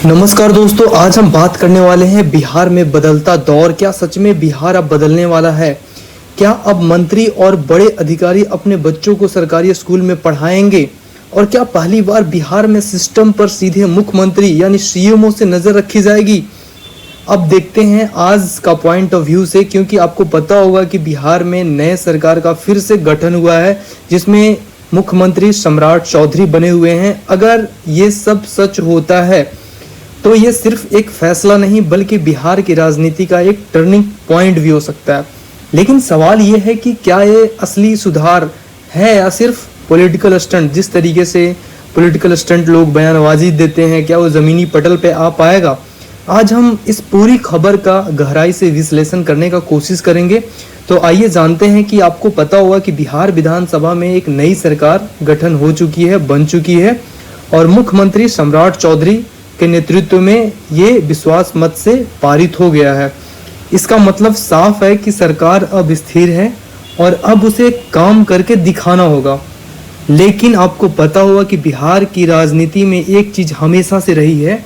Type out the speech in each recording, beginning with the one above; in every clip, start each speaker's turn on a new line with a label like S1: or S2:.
S1: नमस्कार दोस्तों, आज हम बात करने वाले हैं बिहार में बदलता दौर। क्या सच में बिहार अब बदलने वाला है? क्या अब मंत्री और बड़े अधिकारी अपने बच्चों को सरकारी स्कूल में पढ़ाएंगे? और क्या पहली बार बिहार में सिस्टम पर सीधे मुख्यमंत्री यानी सीएमओ से नजर रखी जाएगी? अब देखते हैं आज का पॉइंट ऑफ व्यू से, क्योंकि आपको पता होगा कि बिहार में नए सरकार का फिर से गठन हुआ है, जिसमें मुख्यमंत्री सम्राट चौधरी बने हुए हैं। अगर ये सब सच होता है तो ये सिर्फ एक फैसला नहीं बल्कि बिहार की राजनीति का एक टर्निंग पॉइंट भी हो सकता है। लेकिन सवाल ये है कि क्या ये असली सुधार है या सिर्फ पॉलिटिकल स्टंट? जिस तरीके से पॉलिटिकल स्टंट लोग बयानबाजी देते हैं, क्या वो ज़मीनी पटल पे आ पाएगा? आज हम इस पूरी खबर का गहराई से विश्लेषण करने का कोशिश करेंगे। तो आइए जानते हैं कि आपको पता होगा कि बिहार विधानसभा में एक नई सरकार गठन हो चुकी है, बन चुकी है, और मुख्यमंत्री सम्राट चौधरी के नेतृत्व में ये विश्वास मत से पारित हो गया है। इसका मतलब साफ है कि सरकार अब स्थिर है और अब उसे काम करके दिखाना होगा। लेकिन आपको पता होगा कि बिहार की राजनीति में एक चीज हमेशा से रही है,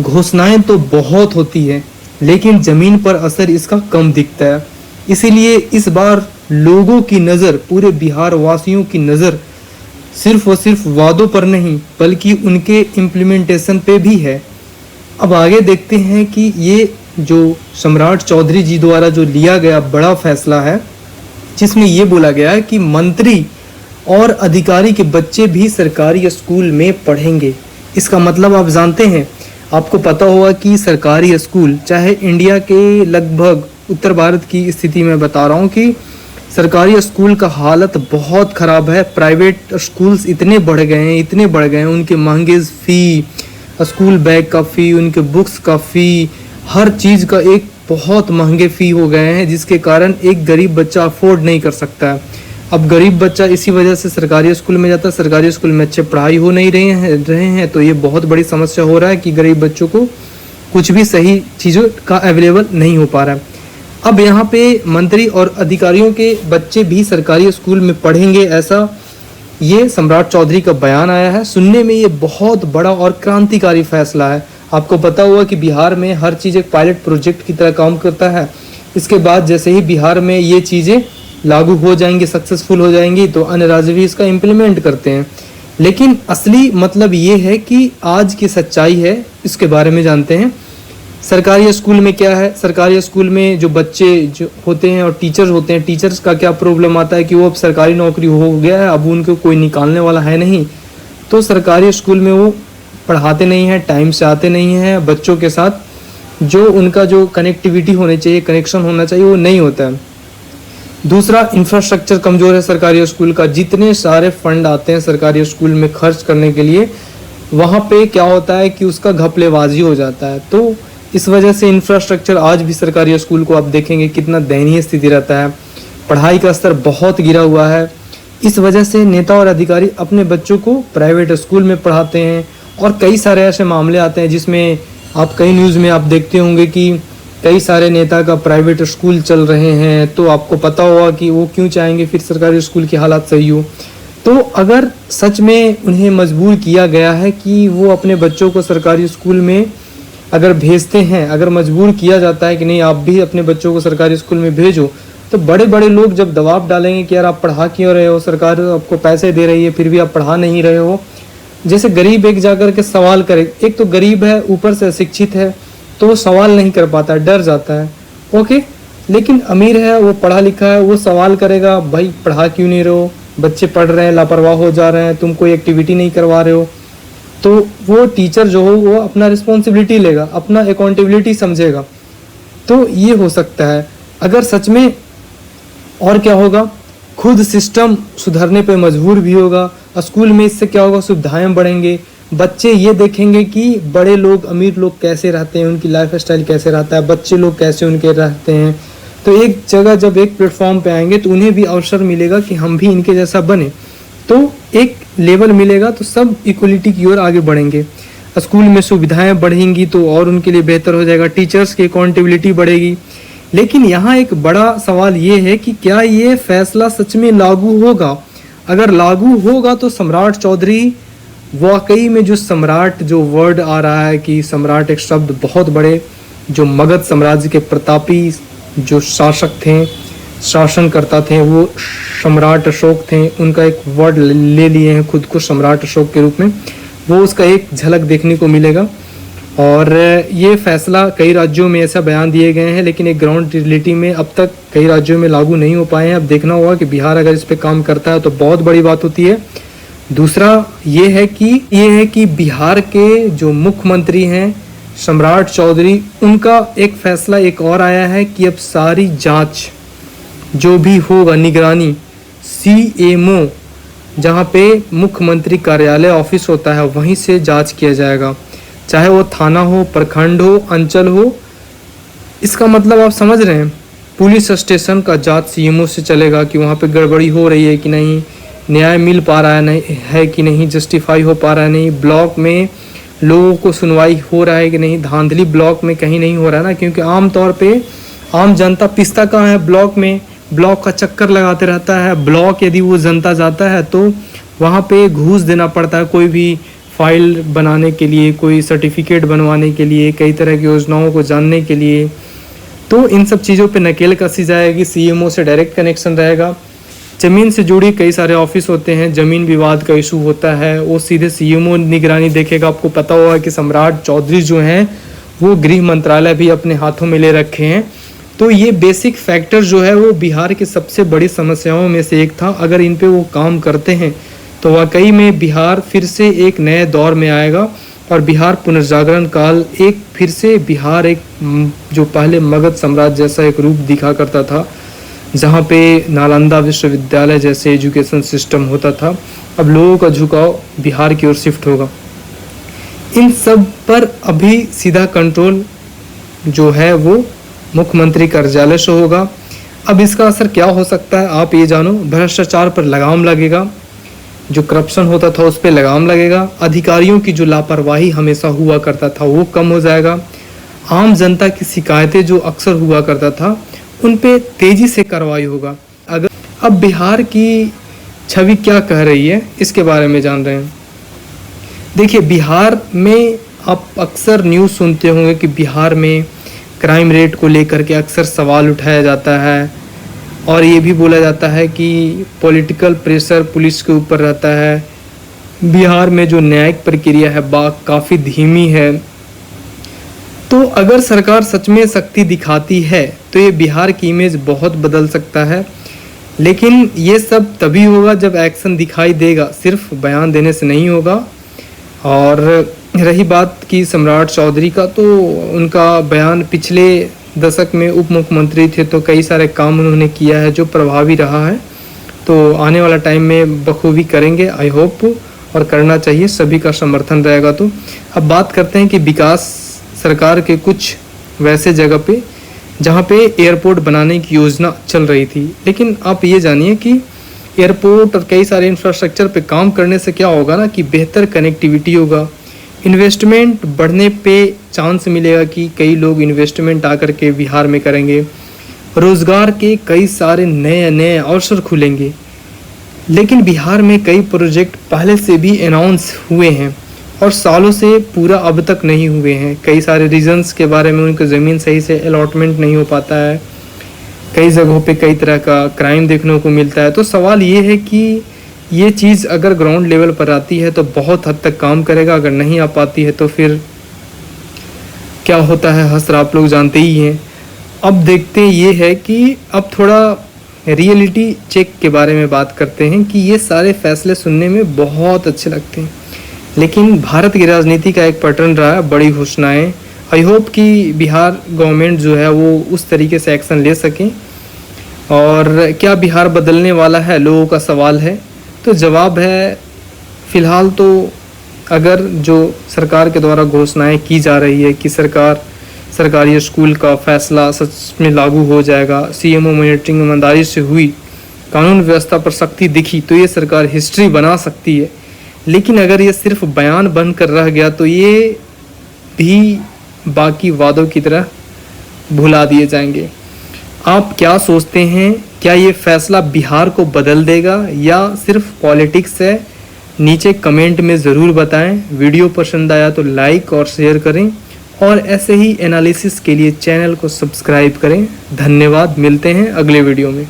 S1: घोषणाएं तो बहुत होती है लेकिन जमीन पर असर इसका कम दिखता है। इसीलिए इस बार लोगों की नज़र, पूरे बिहार वासियों की नज़र सिर्फ और सिर्फ वादों पर नहीं बल्कि उनके इम्प्लीमेंटेशन पे भी है। अब आगे देखते हैं कि ये जो सम्राट चौधरी जी द्वारा जो लिया गया बड़ा फैसला है, जिसमें ये बोला गया है कि मंत्री और अधिकारी के बच्चे भी सरकारी स्कूल में पढ़ेंगे। इसका मतलब आप जानते हैं, आपको पता होगा कि सरकारी स्कूल, चाहे इंडिया के लगभग उत्तर भारत की स्थिति में बता रहा हूँ कि सरकारी स्कूल का हालत बहुत ख़राब है। प्राइवेट स्कूल्स इतने बढ़ गए हैं, उनके महंगे फ़ी, स्कूल बैग का फ़ी, उनके बुक्स का फ़ी, हर चीज़ का एक बहुत महंगे फ़ी हो गए हैं, जिसके कारण एक गरीब बच्चा अफोर्ड नहीं कर सकता है। अब गरीब बच्चा इसी वजह से सरकारी स्कूल में जाता है, सरकारी स्कूल में अच्छे पढ़ाई हो नहीं रहे हैं, तो ये बहुत बड़ी समस्या हो रहा है कि गरीब बच्चों को कुछ भी सही चीज़ों का अवेलेबल नहीं हो पा रहा है। अब यहाँ पे मंत्री और अधिकारियों के बच्चे भी सरकारी स्कूल में पढ़ेंगे, ऐसा ये सम्राट चौधरी का बयान आया है। सुनने में ये बहुत बड़ा और क्रांतिकारी फैसला है। आपको पता हुआ कि बिहार में हर चीज़ एक पायलट प्रोजेक्ट की तरह काम करता है। इसके बाद जैसे ही बिहार में ये चीज़ें लागू हो जाएंगी, सक्सेसफुल हो जाएंगी, तो अन्य राज्य भी इसका इम्प्लीमेंट करते हैं। लेकिन असली मतलब ये है कि आज की सच्चाई है, इसके बारे में जानते हैं। सरकारी स्कूल में क्या है? सरकारी स्कूल में जो बच्चे जो होते हैं और टीचर्स होते हैं, टीचर्स का क्या प्रॉब्लम आता है कि वो अब सरकारी नौकरी हो गया है, अब उनको कोई निकालने वाला है नहीं, तो सरकारी स्कूल में वो पढ़ाते नहीं हैं, टाइम से आते नहीं हैं, बच्चों के साथ जो उनका जो कनेक्टिविटी होनी चाहिए, कनेक्शन होना चाहिए, वो नहीं होता है। दूसरा, इंफ्रास्ट्रक्चर कमज़ोर है सरकारी स्कूल का। जितने सारे फंड आते हैं सरकारी स्कूल में खर्च करने के लिए, वहाँ पे क्या होता है कि उसका घपलेबाजी हो जाता है। तो इस वजह से इंफ्रास्ट्रक्चर, आज भी सरकारी स्कूल को आप देखेंगे कितना दयनीय स्थिति रहता है, पढ़ाई का स्तर बहुत गिरा हुआ है। इस वजह से नेता और अधिकारी अपने बच्चों को प्राइवेट स्कूल में पढ़ाते हैं, और कई सारे ऐसे मामले आते हैं जिसमें आप कई न्यूज़ में आप देखते होंगे कि कई सारे नेता का प्राइवेट स्कूल चल रहे हैं। तो आपको पता होगा कि वो क्यों चाहेंगे फिर सरकारी स्कूल की हालत सही हो। तो अगर सच में उन्हें मजबूर किया गया है कि वो अपने बच्चों को सरकारी स्कूल में अगर भेजते हैं, अगर मजबूर किया जाता है कि नहीं आप भी अपने बच्चों को सरकारी स्कूल में भेजो, तो बड़े बड़े लोग जब दबाव डालेंगे कि यार आप पढ़ा क्यों रहे हो, सरकार आपको पैसे दे रही है फिर भी आप पढ़ा नहीं रहे हो। जैसे गरीब एक जाकर के सवाल करे, एक तो गरीब है, ऊपर से अशिक्षित है, तो वो सवाल नहीं कर पाता है, डर जाता है। ओके, लेकिन अमीर है, वो पढ़ा लिखा है, वो सवाल करेगा भाई पढ़ा क्यों नहीं रहे हो, बच्चे पढ़ रहे हैं, लापरवाह हो जा रहे हैं, तुम कोई एक्टिविटी नहीं करवा रहे हो। तो वो टीचर जो हो वो अपना रिस्पॉन्सिबिलिटी लेगा, अपना अकाउंटेबिलिटी समझेगा। तो ये हो सकता है अगर सच में। और क्या होगा, खुद सिस्टम सुधरने पे मजबूर भी होगा। स्कूल में इससे क्या होगा, सुविधाएं बढ़ेंगे, बच्चे ये देखेंगे कि बड़े लोग, अमीर लोग कैसे रहते हैं, उनकी लाइफ स्टाइल कैसे रहता है, बच्चे लोग कैसे उनके रहते हैं। तो एक जगह जब एक प्लेटफॉर्म पे आएंगे तो उन्हें भी अवसर मिलेगा कि हम भी इनके जैसा बने, तो एक लेवल मिलेगा, तो सब इक्वलिटी की ओर आगे बढ़ेंगे। स्कूल में सुविधाएं बढ़ेंगी तो और उनके लिए बेहतर हो जाएगा, टीचर्स की अकाउंटेबिलिटी बढ़ेगी। लेकिन यहाँ एक बड़ा सवाल ये है कि क्या ये फैसला सच में लागू होगा? अगर लागू होगा तो सम्राट चौधरी वाकई में जो सम्राट जो वर्ड आ रहा है कि सम्राट एक शब्द बहुत बड़े जो मगध साम्राज्य के प्रतापी जो शासक थे, शासनकर्ता थे, वो सम्राट अशोक थे, उनका एक वर्ड ले लिए हैं खुद को सम्राट अशोक के रूप में। वो उसका एक झलक देखने को मिलेगा। और ये फैसला कई राज्यों में ऐसा बयान दिए गए हैं, लेकिन एक ग्राउंड रियलिटी में अब तक कई राज्यों में लागू नहीं हो पाए हैं। अब देखना होगा कि बिहार अगर इस पे काम करता है तो बहुत बड़ी बात होती है। दूसरा ये है कि बिहार के जो मुख्यमंत्री हैं सम्राट चौधरी, उनका एक फैसला एक और आया है कि अब सारी जांच जो भी होगा, निगरानी CMO जहाँ पे मुख्यमंत्री कार्यालय ऑफिस होता है वहीं से जांच किया जाएगा, चाहे वो थाना हो, प्रखंड हो, अंचल हो। इसका मतलब आप समझ रहे हैं, पुलिस स्टेशन का जांच CMO से चलेगा कि वहाँ पे गड़बड़ी हो रही है कि नहीं, न्याय मिल पा रहा है नहीं है कि नहीं, जस्टिफाई हो पा रहा है नहीं, ब्लॉक में लोगों को सुनवाई हो रहा है कि नहीं। धांधली ब्लॉक में कहीं नहीं हो रहा है ना, क्योंकि आम तौर पे आम जनता पिसता कहाँ है, ब्लॉक में। ब्लॉक का चक्कर लगाते रहता है। ब्लॉक यदि वो जनता जाता है तो वहाँ पे घूस देना पड़ता है, कोई भी फाइल बनाने के लिए, कोई सर्टिफिकेट बनवाने के लिए, कई तरह की योजनाओं को जानने के लिए। तो इन सब चीज़ों पे नकेल कसी जाएगी। CMO से डायरेक्ट कनेक्शन रहेगा। ज़मीन से जुड़ी कई सारे ऑफिस होते हैं, ज़मीन विवाद का इशू होता है, वो सीधे CMO निगरानी देखेगा। आपको पता होगा कि सम्राट चौधरी जो हैं वो गृह मंत्रालय भी अपने हाथों में ले रखे हैं। तो ये बेसिक फैक्टर जो है वो बिहार की सबसे बड़ी समस्याओं में से एक था। अगर इन पे वो काम करते हैं तो वाकई में बिहार फिर से एक नए दौर में आएगा और बिहार पुनर्जागरण काल एक फिर से बिहार एक जो पहले मगध साम्राज्य जैसा एक रूप दिखा करता था, जहाँ पे नालंदा विश्वविद्यालय जैसे एजुकेशन सिस्टम होता था, अब लोगों का झुकाव बिहार की ओर शिफ्ट होगा। इन सब पर अभी सीधा कंट्रोल जो है वो मुख्यमंत्री कार्यालय से होगा। अब इसका असर क्या हो सकता है आप ये जानो। भ्रष्टाचार पर लगाम लगेगा, जो करप्शन होता था उस पर लगाम लगेगा, अधिकारियों की जो लापरवाही हमेशा हुआ करता था वो कम हो जाएगा, आम जनता की शिकायतें जो अक्सर हुआ करता था उन पे तेजी से कार्रवाई होगा। अगर अब बिहार की छवि क्या कह रही है इसके बारे में जान रहे हैं। देखिए, बिहार में आप अक्सर न्यूज़ सुनते होंगे कि बिहार में क्राइम रेट को लेकर के अक्सर सवाल उठाया जाता है और ये भी बोला जाता है कि पॉलिटिकल प्रेशर पुलिस के ऊपर रहता है। बिहार में जो न्यायिक प्रक्रिया है काफ़ी धीमी है। तो अगर सरकार सच में शक्ति दिखाती है तो ये बिहार की इमेज बहुत बदल सकता है, लेकिन ये सब तभी होगा जब एक्शन दिखाई देगा, सिर्फ बयान देने से नहीं होगा। और रही बात की सम्राट चौधरी का, तो उनका बयान पिछले दशक में उप मुख्यमंत्री थे तो कई सारे काम उन्होंने किया है जो प्रभावी रहा है। तो आने वाला टाइम में बखूबी करेंगे आई होप, और करना चाहिए, सभी का समर्थन रहेगा। तो अब बात करते हैं कि विकास सरकार के कुछ वैसे जगह पे जहाँ पे एयरपोर्ट बनाने की योजना चल रही थी, लेकिन आप ये जानिए कि एयरपोर्ट और कई सारे इंफ्रास्ट्रक्चर पे काम करने से क्या होगा ना कि बेहतर कनेक्टिविटी होगा, इन्वेस्टमेंट बढ़ने पे चांस मिलेगा कि कई लोग इन्वेस्टमेंट आकर के बिहार में करेंगे, रोज़गार के कई सारे नए नए अवसर खुलेंगे। लेकिन बिहार में कई प्रोजेक्ट पहले से भी अनाउंस हुए हैं और सालों से पूरा अब तक नहीं हुए हैं। कई सारे रीजन्स के बारे में उनको ज़मीन सही से अलॉटमेंट नहीं हो पाता है, कई जगहों पे कई तरह का क्राइम देखने को मिलता है। तो सवाल ये है कि ये चीज़ अगर ग्राउंड लेवल पर आती है तो बहुत हद तक काम करेगा, अगर नहीं आ पाती है तो फिर क्या होता है हसर आप लोग जानते ही हैं। अब देखते ये है कि अब थोड़ा रियलिटी चेक के बारे में बात करते हैं कि ये सारे फैसले सुनने में बहुत अच्छे लगते हैं, लेकिन भारत की राजनीति का एक पैटर्न रहा है बड़ी घोषणाएं। आई होप कि बिहार गवर्नमेंट जो है वो उस तरीके से एक्शन ले सकें। और क्या बिहार बदलने वाला है, लोगों का सवाल है। तो जवाब है फ़िलहाल तो अगर जो सरकार के द्वारा घोषणाएं की जा रही है कि सरकारी स्कूल का फैसला सच में लागू हो जाएगा, CMO मॉनिटरिंग ईमानदारी से हुई, कानून व्यवस्था पर सख्ती दिखी, तो ये सरकार हिस्ट्री बना सकती है। लेकिन अगर ये सिर्फ बयान बनकर रह गया तो ये भी बाकी वादों की तरह भुला दिए जाएंगे। आप क्या सोचते हैं, क्या ये फैसला बिहार को बदल देगा या सिर्फ पॉलिटिक्स है नीचे कमेंट में ज़रूर बताएं। वीडियो पसंद आया तो लाइक और शेयर करें और ऐसे ही एनालिसिस के लिए चैनल को सब्सक्राइब करें। धन्यवाद, मिलते हैं अगले वीडियो में।